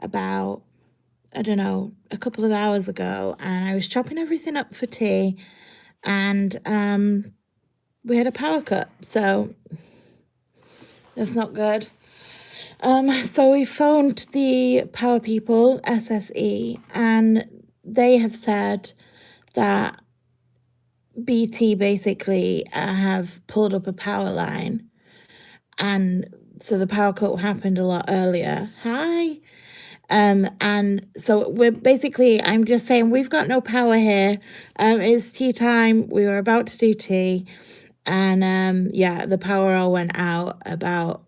about, I don't know, a couple of hours ago, and I was chopping everything up for tea, and we had a power cut, so that's not good. So we phoned the power people, SSE, and they have said that BT basically have pulled up a power line, and so the power cut happened a lot earlier. Hi. And so I'm just saying we've got no power here. It's tea time. We were about to do tea, and yeah, the power all went out about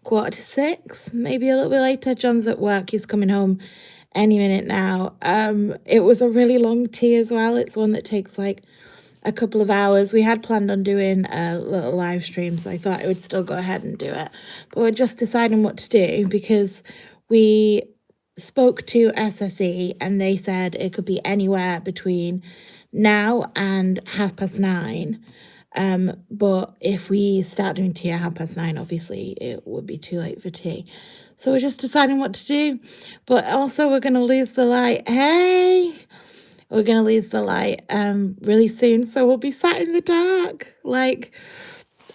5:45, maybe a little bit later. John's at work. He's coming home any minute now. It was a really long tea as well. It's one that takes like a couple of hours. We had planned on doing a little live stream, so I thought I would still go ahead and do it. But we're just deciding what to do because we spoke to SSE and they said it could be anywhere between now and 9:30. But if we start doing tea at 9:30, obviously it would be too late for tea. So we're just deciding what to do. But also we're going to lose the light. Hey! We're going to lose the light really soon. So we'll be sat in the dark. Like,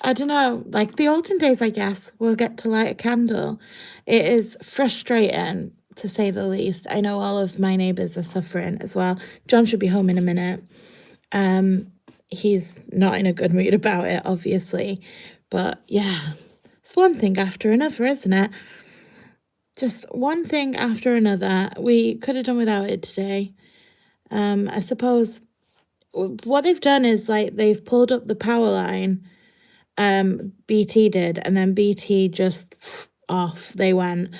I don't know, like the olden days, I guess. We'll get to light a candle. It is frustrating, to say the least. I know all of my neighbours are suffering as well. John should be home in a minute. He's not in a good mood about it, obviously. But yeah, it's one thing after another, isn't it? Just one thing after another. We could have done without it today. I suppose what they've done is like they've pulled up the power line. BT did, and then BT just off they went,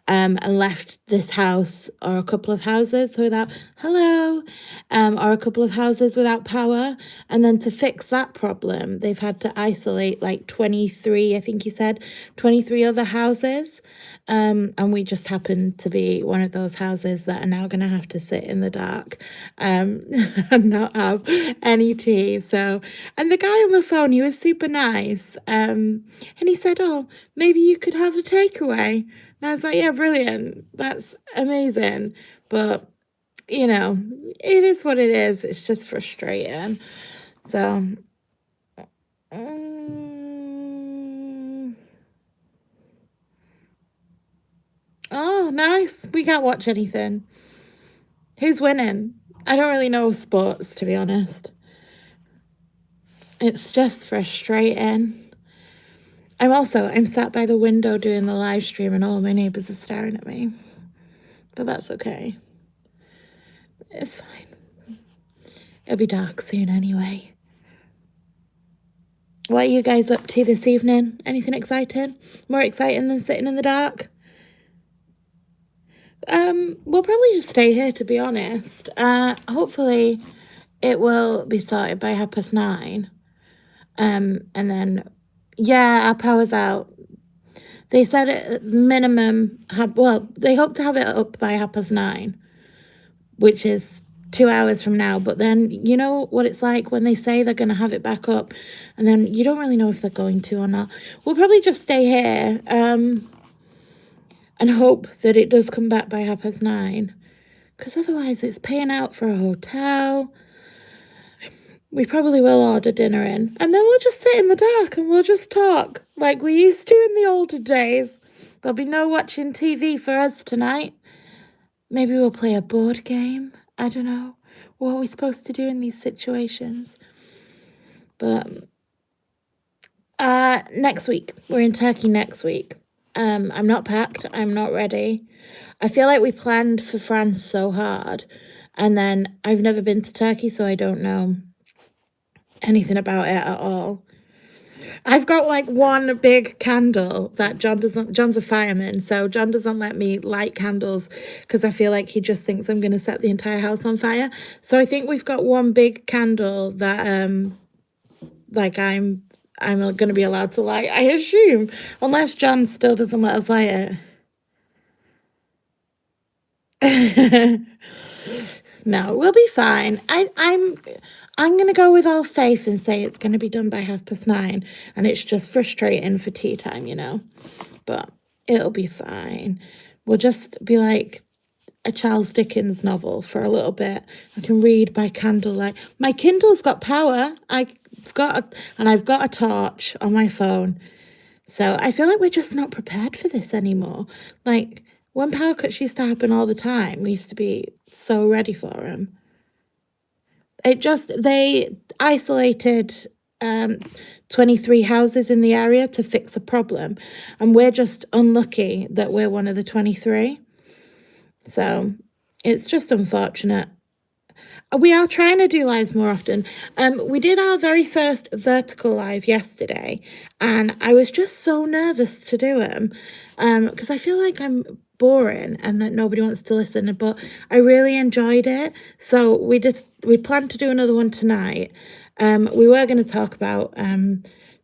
and left this house or a couple of houses without or a couple of houses without power. And then to fix that problem, they've had to isolate like 23, I think he said, 23 other houses. And we just happen to be one of those houses that are now going to have to sit in the dark and not have any tea. So, and the guy on the phone, he was super nice. And he said, oh, maybe you could have a takeaway. And I was like, yeah, brilliant. That's amazing. But, you know, it is what it is. It's just frustrating. So, oh, nice. We can't watch anything. Who's winning? I don't really know sports, to be honest. It's just frustrating. I'm sat by the window doing the live stream and all my neighbours are staring at me. But that's okay. It's fine. It'll be dark soon anyway. What are you guys up to this evening? Anything exciting? More exciting than sitting in the dark? We'll probably just stay here, to be honest. Hopefully it will be started by 9:30. And then, yeah, our power's out. They said at minimum, they hope to have it up by 9:30, which is 2 hours from now. But then, you know what it's like when they say they're going to have it back up, and then you don't really know if they're going to or not. We'll probably just stay here and hope that it does come back by 9:30, because otherwise it's paying out for a hotel. We probably will order dinner in, and then we'll just sit in the dark and we'll just talk like we used to in the older days. There'll be no watching TV for us tonight. Maybe we'll play a board game. I don't know. What are we supposed to do in these situations? But next week. We're in Turkey next week. I'm not packed. I'm not ready. I feel like we planned for France so hard, and then I've never been to Turkey, so I don't know anything about it at all. I've got like one big candle that John's a fireman, so John doesn't let me light candles because I feel like he just thinks I'm going to set the entire house on fire. So I think we've got one big candle that like I'm going to be allowed to light, I assume, unless John still doesn't let us light it. No, we'll be fine. I'm going to go with all faith and say it's going to be done by 9:30, and it's just frustrating for tea time, you know, but it'll be fine. We'll just be like a Charles Dickens novel for a little bit. I can read by candlelight. My Kindle's got power. I've got a torch on my phone. So I feel like we're just not prepared for this anymore. Like when power cuts used to happen all the time, we used to be so ready for them. They isolated 23 houses in the area to fix a problem, and we're just unlucky that we're one of the 23. So it's just unfortunate. We are trying to do lives more often. We did our very first vertical live yesterday, and I was just so nervous to do them because I feel like I'm boring and that nobody wants to listen. But I really enjoyed it, so we planned to do another one tonight. We were going to talk about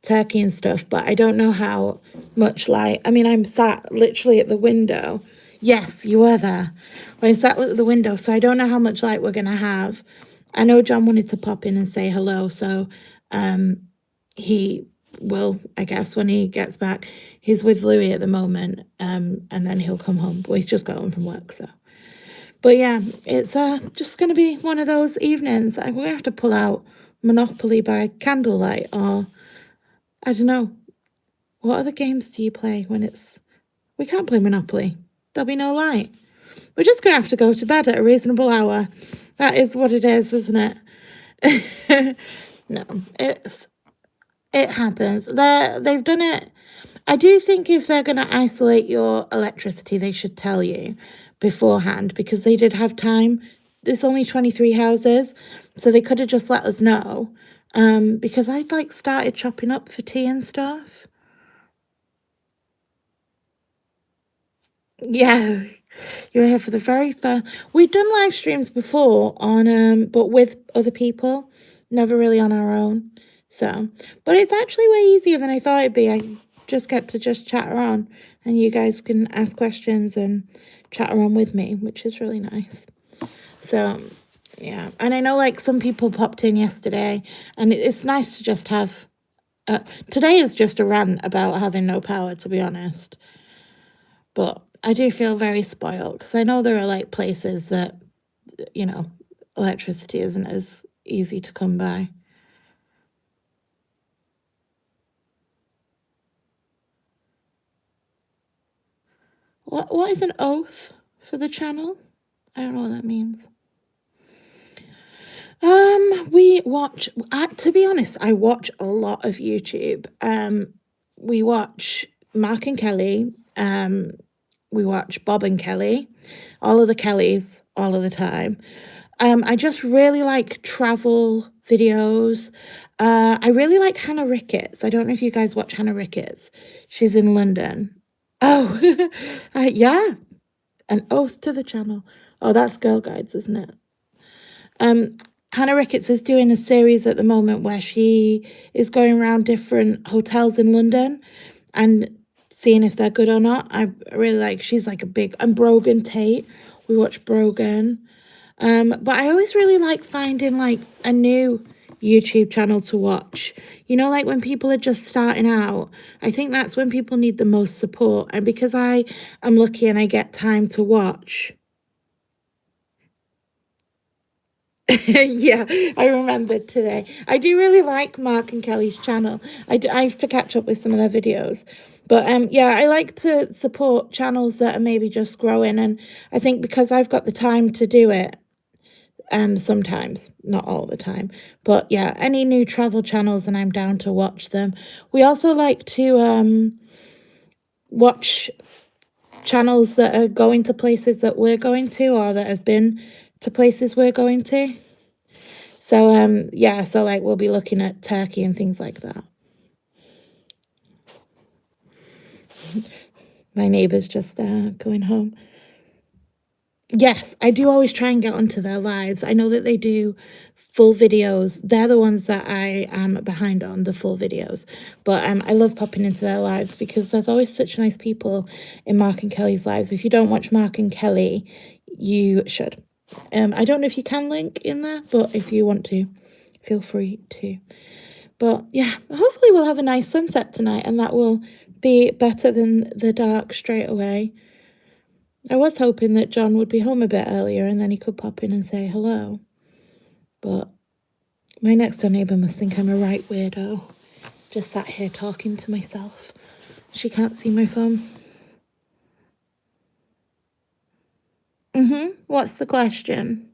turkey and stuff, but I don't know how much light. I mean, I'm sat literally at the window. Yes, you were there. I sat at the window, so I don't know how much light we're going to have. I know John wanted to pop in and say hello, so he will, I guess, when he gets back. He's with Louis at the moment, and then he'll come home. Well, he's just got home from work, so. But yeah, it's just going to be one of those evenings. We're going to have to pull out Monopoly by candlelight, or I don't know. What other games do you play when it's... We can't play Monopoly. There'll be no light. We're just going to have to go to bed at a reasonable hour. That is what it is, isn't it? No, it happens. They've done it. I do think if they're going to isolate your electricity, they should tell you beforehand, because they did have time. There's only 23 houses, so they could have just let us know. Because I'd started chopping up for tea and stuff. Yeah, you were here for the very first. We'd done live streams before on but with other people, never really on our own. So, but it's actually way easier than I thought it'd be. I just get to just chatter on, and you guys can ask questions and chatter on with me, which is really nice. So, yeah, and I know some people popped in yesterday, and it's nice to just have. Today is just a rant about having no power, to be honest. But I do feel very spoiled because I know there are places that, electricity isn't as easy to come by. What is an oath for the channel? I don't know what that means. We watch, to be honest, I watch a lot of YouTube. We watch Mark and Kelly. We watch Bob and Kelly, all of the Kellys, all of the time. I just really like travel videos. I really like Hannah Ricketts. I don't know if you guys watch Hannah Ricketts. She's in London. Oh, yeah, an oath to the channel. Oh, that's Girl Guides, isn't it? Hannah Ricketts is doing a series at the moment where she is going around different hotels in London and seeing if they're good or not. I really she's a big... And Brogan Tate. We watch Brogan. But I always really like finding a new YouTube channel to watch. When people are just starting out, I think that's when people need the most support. And because I am lucky and I get time to watch. Yeah, I remembered today. I do really like Mark and Kelly's channel. I have to catch up with some of their videos. But yeah, I like to support channels that are maybe just growing. And I think because I've got the time to do it, sometimes, not all the time, but yeah, any new travel channels and I'm down to watch them. We also like to watch channels that are going to places that we're going to, or that have been to places we're going to. So yeah, so we'll be looking at Turkey and things like that. My neighbour's just going home. Yes, I do always try and get onto their lives. I know that they do full videos. They're the ones that I am behind on, the full videos. But I love popping into their lives because there's always such nice people in Mark and Kelly's lives. If you don't watch Mark and Kelly, you should. I don't know if you can link in there, but if you want to, feel free to. But yeah, hopefully we'll have a nice sunset tonight and that will be better than the dark straight away. I was hoping that John would be home a bit earlier and then he could pop in and say hello. But my next door neighbour must think I'm a right weirdo. Just sat here talking to myself. She can't see my phone. What's the question?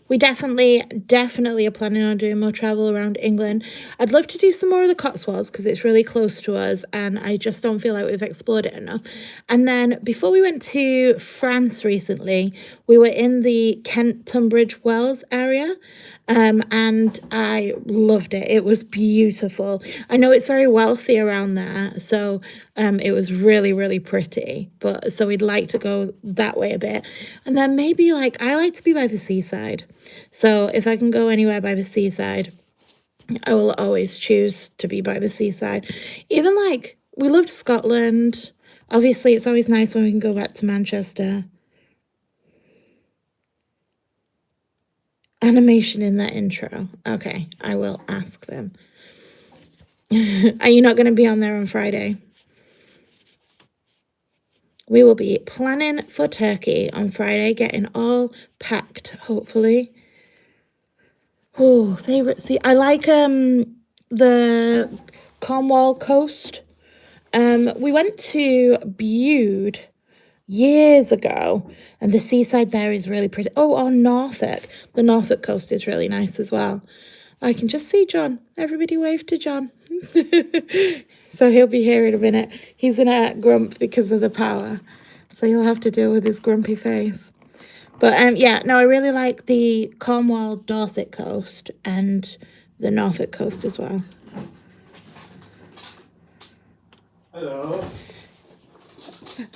We definitely are planning on doing more travel around England. I'd love to do some more of the Cotswolds because it's really close to us and I just don't feel like we've explored it enough. And then before we went to France recently, we were in the Kent, Tunbridge Wells area. And I loved it. It was beautiful. I know it's very wealthy around there, so it was really, really pretty. But so we'd like to go that way a bit, and then maybe I like to be by the seaside. So if I can go anywhere by the seaside, I will always choose to be by the seaside. Even we loved Scotland. Obviously, it's always nice when we can go back to Manchester. Animation in that intro. Okay, I will ask them. Are you not going to be on there on Friday? We will be planning for Turkey on Friday, getting all packed, hopefully. Oh, favorite sea. I like the Cornwall coast. We went to Bude years ago, and the seaside there is really pretty. Oh, on Norfolk. The Norfolk coast is really nice as well. I can just see John. Everybody wave to John. So he'll be here in a minute. He's in a grump because of the power. So he'll have to deal with his grumpy face. But yeah, no, I really like the Cornwall Dorset coast and the Norfolk coast as well. Hello.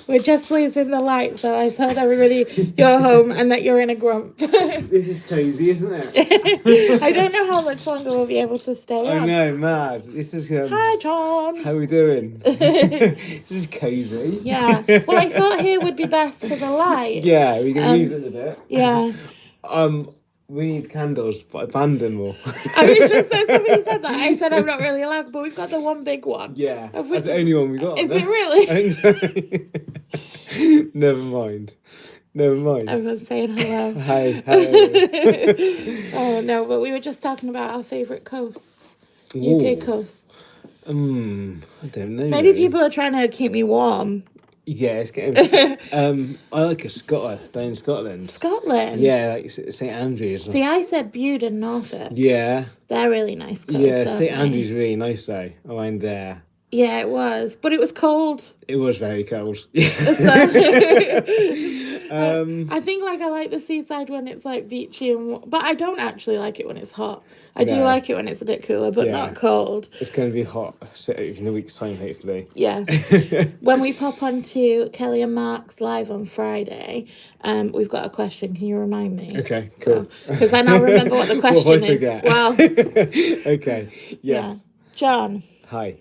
We're just losing the light, so I told everybody you're home and that you're in a grump. This is cozy, isn't it? I don't know how much longer we'll be able to stay on. I know, mad. This is Hi, John. How are we doing? This is cozy. Yeah. Well, I thought here would be best for the light. Yeah, we can leave it a bit. Yeah. We need candles, but abandon more. I was just saying, somebody said that. I said I'm not really allowed, but we've got the one big one. Yeah, that's the only one we got. Is it really? I think so. Never mind. Everyone's saying hello. Hi. Oh no, but we were just talking about our favourite coasts, Ooh. UK coasts. I don't know. Maybe people are trying to keep me warm. Yeah, it's getting. I like Scotland, down in Scotland. Scotland. Yeah, like St Andrews. See, I said Bude and Norfolk. Yeah. They're really nice coasts. Yeah, St Andrews really nice though. I went there. Yeah, it was, but it was cold. It was very cold. I think I like the seaside when it's beachy but I don't actually like it when it's hot. I do like it when it's a bit cooler, but not cold. It's going to be hot in a week's time, hopefully. Yeah. When we pop onto Kelly and Mark's live on Friday, we've got a question. Can you remind me? Okay, cool. Because then I'll remember what the question is. Well. Okay. Yes. Yeah. John. Hi.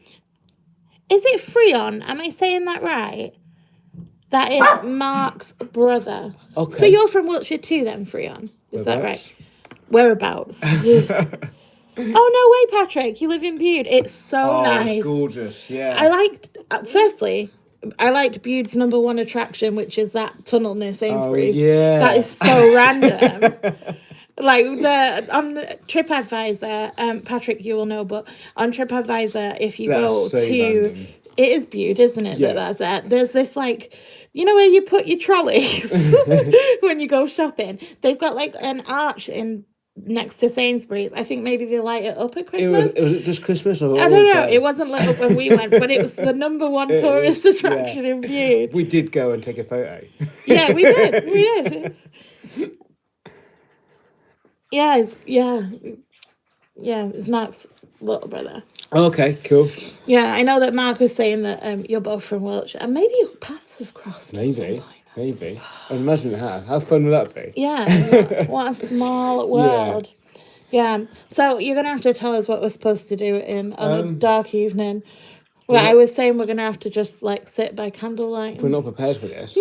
Is it Freon? Am I saying that right? That is Mark's brother. Okay. So you're from Wiltshire too then, Freon? Is that right? Whereabouts? Oh, no way, Patrick. You live in Bude. It's so nice. It's gorgeous, yeah. I liked Bude's number one attraction, which is that tunnel near Sainsbury's. Oh, yeah. That is so random. On TripAdvisor, Patrick, you will know, but on TripAdvisor, if you go to, random. It is Bude, isn't it? Yeah. That's it. There's this where you put your trolleys when you go shopping. They've got an arch next to Sainsbury's. I think maybe they light it up at Christmas. Was it just Christmas? Or I don't know. It wasn't lit up when we went, but it was the number one tourist attraction in Bude. We did go and take a photo. Yeah, we did. It's Mark's little brother. Oh, okay, cool. Yeah, I know that Mark was saying that you're both from Wiltshire, and maybe your paths have crossed. Maybe. I imagine it has. How fun would that be? Yeah, what a small world. Yeah. So you're gonna have to tell us what we're supposed to do on a dark evening. Well, I was saying we're gonna have to just sit by candlelight. We're not prepared for this.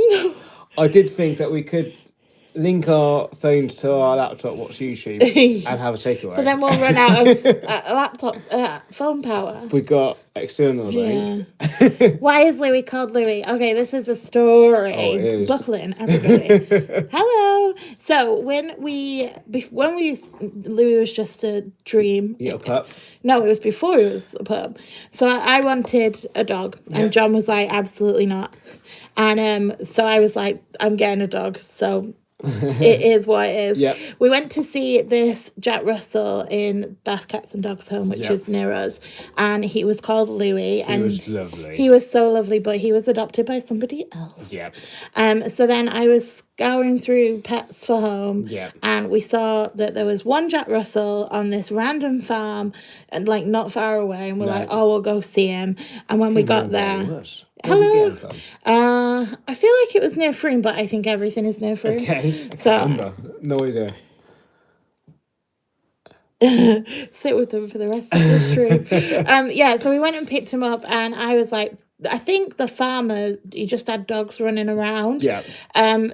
I did think that we could link our phones to our laptop, watch YouTube, and have a takeaway. But then we'll run out of laptop phone power. We got external link. Yeah. Why is Louis called Louis? Okay, this is a story. Oh, it is. Buckle in, everybody. Hello. So when Louis was just a dream. You got a pup? No, it was before he was a pup. So I wanted a dog, and John was like, absolutely not. And so I was like, I'm getting a dog. So it is what it is. Yep. We went to see this Jack Russell in Bath Cats and Dogs Home, which is near us, and he was called Louis. He was lovely. He was so lovely, but he was adopted by somebody else. Yep. So then I was scouring through Pets for Home, and we saw that there was one Jack Russell on this random farm, and like not far away, and we're like, oh, we'll go see him. And when we got there. Hello. I feel like it was near Froome, but I think everything is near Froome. Okay. So no idea. Sit with them for the rest of the stream. So we went and picked him up, and I was like, I think the farmer, he just had dogs running around. Yeah.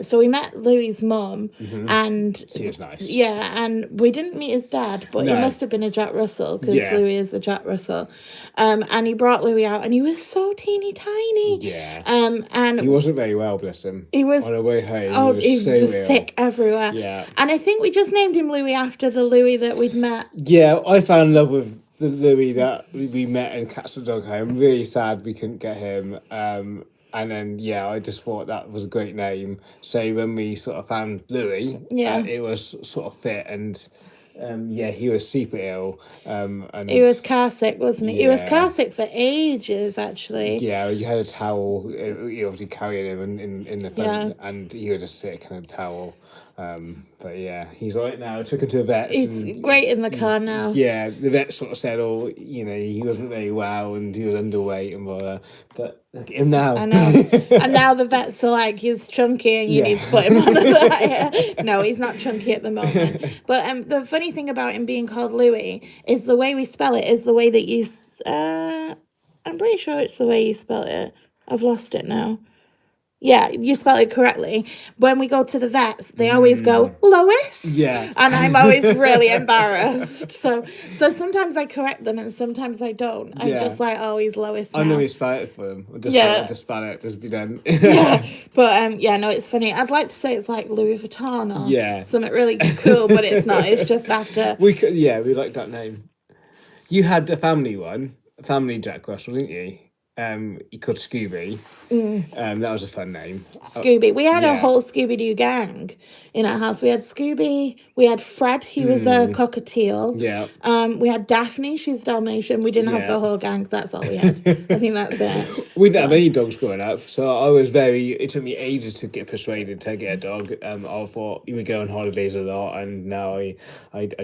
So we met Louis's mum, and she was nice. Yeah, and we didn't meet his dad, but he must have been a Jack Russell because Louis is a Jack Russell. And he brought Louis out, and he was so teeny tiny. Yeah. And he wasn't very well, bless him. He was on the way home. He was sick everywhere. Yeah. And I think we just named him Louis after the Louis that we'd met. Yeah, I fell in love with the Louis that we met in Cats and Dog Home. Really sad we couldn't get him. And then, I just thought that was a great name. So when we sort of found Louis, it was sort of fit, and he was super ill. And he was car sick, wasn't he? He was car sick for ages, actually. Yeah, you had a towel. You obviously carried him in the front, and he was just sick in a towel. But he's all right now. I took him to a vet. He's great in the car now. Yeah, the vet sort of said, he wasn't very well and he was underweight and whatever. But look at him now. I know. And now the vets are like, he's chunky and you need to put him on a diet. No, he's not chunky at the moment. But the funny thing about him being called Louis is the way we spell it is the way that you... I'm pretty sure it's the way you spell it. I've lost it now. Yeah, you spell it correctly. When we go to the vets, they always go, Lois? Yeah. And I'm always really embarrassed. So sometimes I correct them and sometimes I don't. I'm just like, he's Lois now. I know you spell it for them. Just spell it, just be done. But no, it's funny. I'd like to say it's like Louis Vuitton or something really cool, but it's not. It's just after... we like that name. You had a family Jack Russell, didn't you? He called Scooby. That was a fun name. Scooby. We had a whole Scooby-Doo gang in our house. We had Scooby. We had Fred. He was a cockatiel. Yeah. We had Daphne. She's Dalmatian. We didn't have the whole gang. That's all we had. I think that's it. We didn't have any dogs growing up, so I was it took me ages to get persuaded to get a dog. I thought we would go on holidays a lot, and now I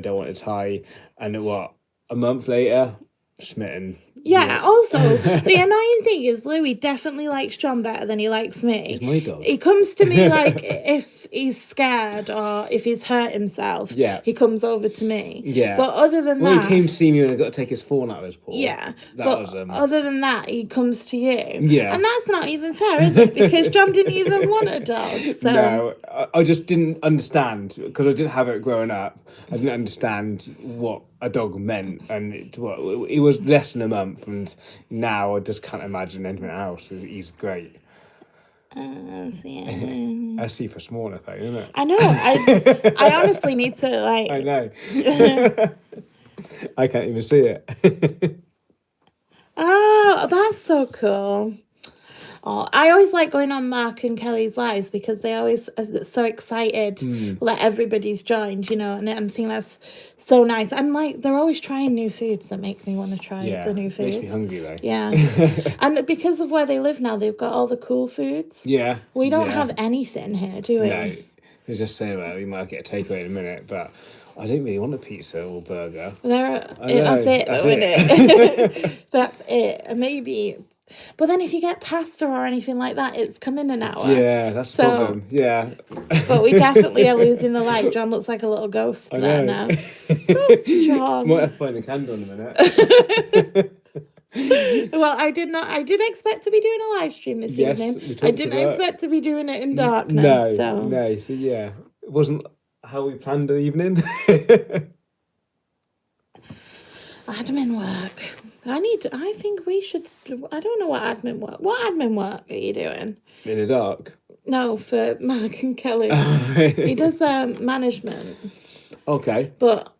don't want to tie. And a month later, smitten. Yeah, also, the annoying thing is Louis definitely likes John better than he likes me. He's my dog. He comes to me like if he's scared or if he's hurt himself, he comes over to me. Yeah. But other than that... he came to see me when I got to take his phone out of his paw. Yeah. Other than that, he comes to you. Yeah. And that's not even fair, is it? Because John didn't even want a dog. So. No, I just didn't understand, because I didn't have it growing up. I didn't understand what a dog meant, and it was less than a month, and now I just can't imagine anything else. He's great. A super smaller thing, isn't it? I know. I honestly need to like. I know. I can't even see it. Oh, that's so cool. Oh, I always like going on Mark and Kelly's lives because they always are so excited that everybody's joined, and I think that's so nice. And like they're always trying new foods that make me want to try the new foods. Makes me hungry though. Yeah. And because of where they live now, they've got all the cool foods. Yeah. We don't have anything here, do we? No. We just say we might get a takeaway in a minute, but I don't really want a pizza or burger. That's it, isn't it? That's it. And maybe... But then if you get pasta or anything like that, it's come in an hour. Yeah, that's the problem. Yeah. But we definitely are losing the light. John looks like a little ghost there now. Oh, John. Might have to find a candle in a minute. Well, I did expect to be doing a live stream this evening. I didn't expect to be doing it in darkness. No. So wasn't how we planned the evening. Admin work. I think we should. I don't know what admin work. What admin work are you doing? In the dark. No, for Mark and Kelly. He does management. Okay. But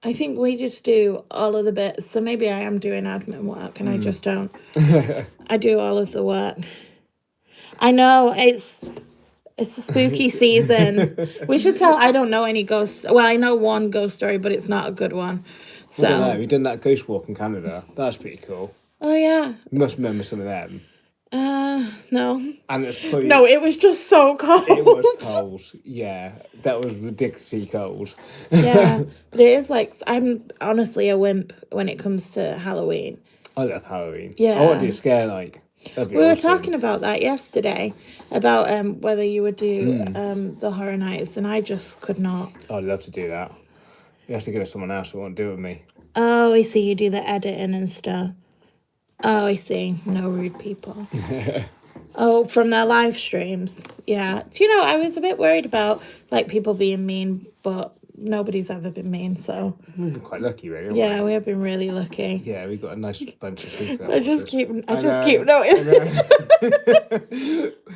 I think we just do all of the bits. So maybe I am doing admin work and I just don't. I do all of the work. I know it's the spooky season. We should tell. I don't know any ghost. Well, I know one ghost story, but it's not a good one. So I don't know. We done that ghost walk in Canada. That's pretty cool. Oh yeah. You must remember some of them. No. And it's probably No, it was just so cold. It was cold. Yeah, that was ridiculously cold. Yeah, but it is like I'm honestly a wimp when it comes to Halloween. I love Halloween. Yeah. I want to do a scare night. We were talking about that yesterday, about whether you would do the horror nights, and I just could not. I'd love to do that. You have to go to someone else who won't do it with me. Oh, I see. You do the editing and stuff. Oh, I see. No rude people. Oh, from their live streams. Yeah. Do you know, I was a bit worried about like people being mean, but nobody's ever been mean, so We've been quite lucky, really. Yeah, we have been really lucky. Yeah, we've got a nice bunch of people. I just keep noticing.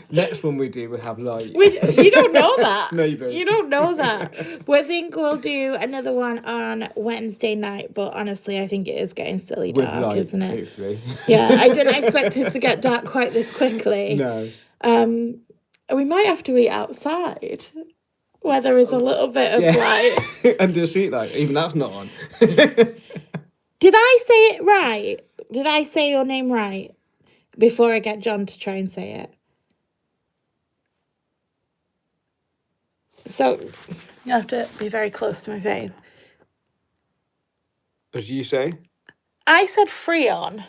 Next one we do, we'll have like. You don't know that. Maybe. You don't know that. We think we'll do another one on Wednesday night, but honestly, I think it is getting silly With dark, light, isn't it? hopefully. Yeah, I didn't expect it to get dark quite this quickly. No. We might have to eat outside, where there is a little bit of light. Under the street light, even that's not on. Did I say it right? Did I say your name right before I get John to try and say it? So you have to be very close to my face. What did you say? I said Freon.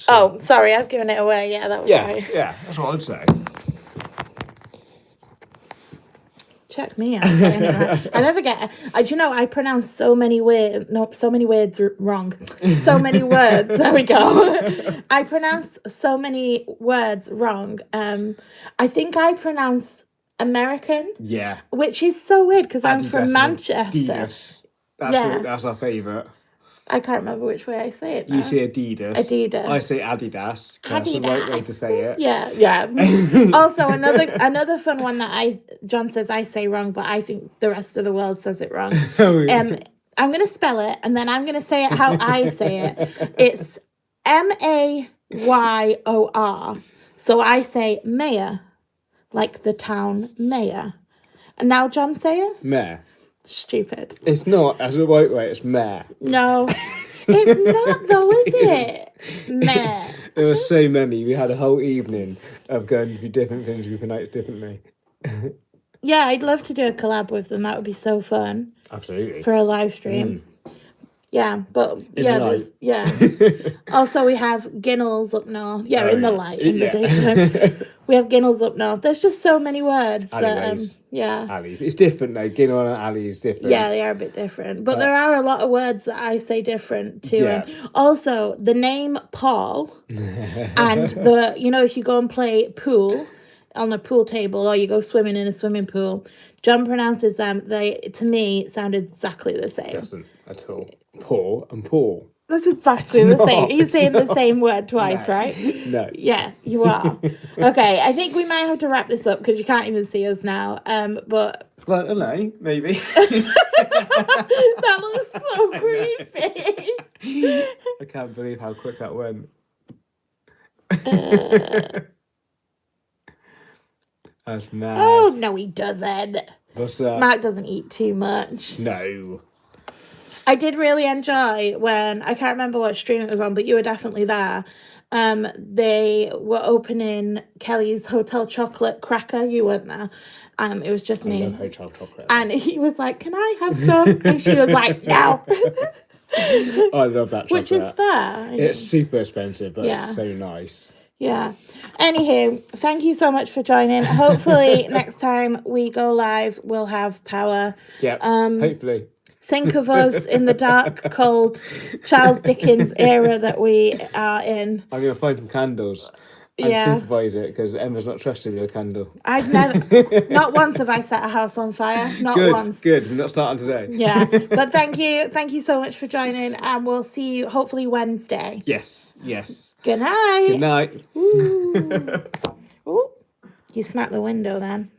Oh, sorry, I've given it away. Yeah, that was right. Yeah, that's what I'd say. Check me out. I never get. Do you know? I pronounce so many words wrong. So many words. There we go. I pronounce so many words wrong. I think I pronounce American. Yeah. Which is so weird because I'm from Manchester. Adidas. That's our favourite. I can't remember which way I say it now. You say Adidas. Adidas. I say Adidas. That's the right way to say it. Yeah. Also, another fun one that John says I say wrong, but I think the rest of the world says it wrong. I'm going to spell it, and then I'm going to say it how I say it. It's Mayor. So I say mayor, like the town mayor. And now John say it? Mayor. Stupid. It's not as the right way, it's meh. No, it's not though, is it? Meh. There were so many. We had a whole evening of going through different things we pronounce differently. Yeah, I'd love to do a collab with them. That would be so fun. Absolutely. For a live stream. Yeah, but in the light. Also, we have Ginnels up north. Yeah, in the light, in the daytime. We have Ginnels up north. There's just so many words. Alleyways. That, Alleys. It's different though. Ginnel and alley is different. Yeah, they are a bit different. But there are a lot of words that I say different too. Yeah. Also, the name Paul and if you go and play pool on a pool table or you go swimming in a swimming pool, John pronounces them. They, to me, sound exactly the same. Doesn't at all. Paul and Paul. That's exactly the same. He's saying the same word twice, right? No. Yeah, you are. Okay, I think we might have to wrap this up because you can't even see us now. But well, hello, maybe. That looks so creepy. I can't believe how quick that went. That's mad. Oh no, he doesn't. What's that? Mark doesn't eat too much. No. I did really enjoy when, I can't remember what stream it was on, but you were definitely there. They were opening Kelly's Hotel Chocolate cracker. You weren't there. It was just me. I love Hotel Chocolate. And he was like, "Can I have some?" And she was like, "No." I love that chocolate. Which is fair. It's super expensive, but it's so nice. Yeah. Anywho, thank you so much for joining. Hopefully next time we go live, we'll have power. Yeah. Hopefully. Think of us in the dark, cold Charles Dickens era that we are in. I'm going to find some candles. and Yeah. supervise it because Emma's not trusted with a candle. I've never, not once have I set a house on fire. Not once. Good. We're not starting today. Yeah, but thank you so much for joining, and we'll see you hopefully Wednesday. Yes. Good night. Good night. Ooh. Ooh. You smacked the window then.